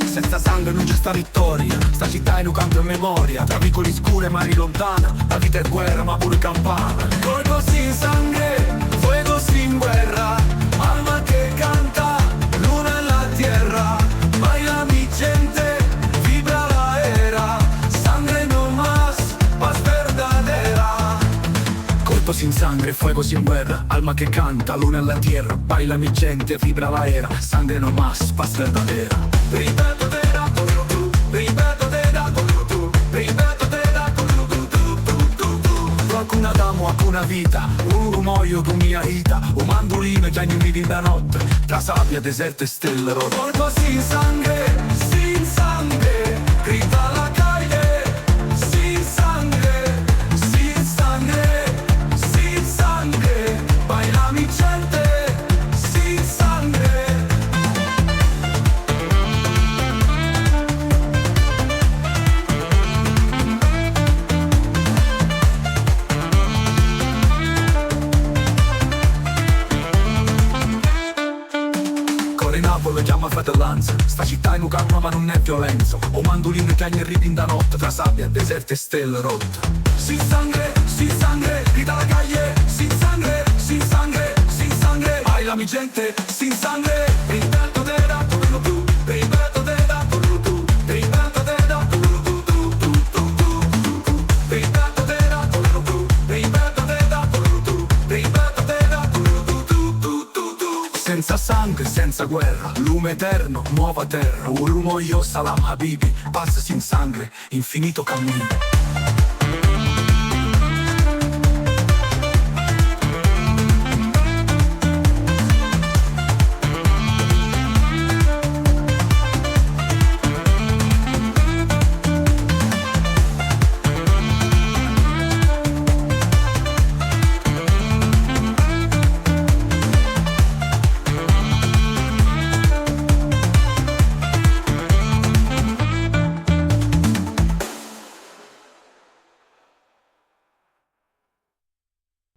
Senza sangue non c'è sta vittoria, sta città in un cambio memoria, tra vicoli scure e mari lontana, la vita è guerra ma pure campana. Corpo sin sangue, fuego sin guerra, alma che canta, luna en la tierra, baila mi gente, vibra la era, sangre no más, paz verdadera. Corpo sin sangre, fuego sin guerra, alma che canta, luna en la tierra, baila mi gente, vibra la era, sangre no más, paz verdadera. Ripeto te da tu, ripeto te da tu, ripeto te da tu. Hakuna damu, hakuna vita, muoio con mia vita, un mandolino e già in vivi da notte, tra sabbia, deserto e stelle rotte. Corpo sin sangue, grida la calle, sin sangue, sin sangue, sin sangue, baila mi gente, sin sangue. Napoli chiama fratellanza, sta città in un calma ma non è violenza, o mandolino che ogni ridi da notte, tra sabbia, deserto e stelle rotte. Sin sangue, grida la calle, sin sangue, sin sangue, sin sangue, baila mi gente, sin sangue, ripeto te da tu, ripeto te da tu, ripeto te da tu, ripeto te da tu, ripeto te da tu, ripeto te da tu. Senza sangue, senza guerra, lume eterno, nuova terra, Urumo io, salam habibi, paz sin sangue, infinito cammino.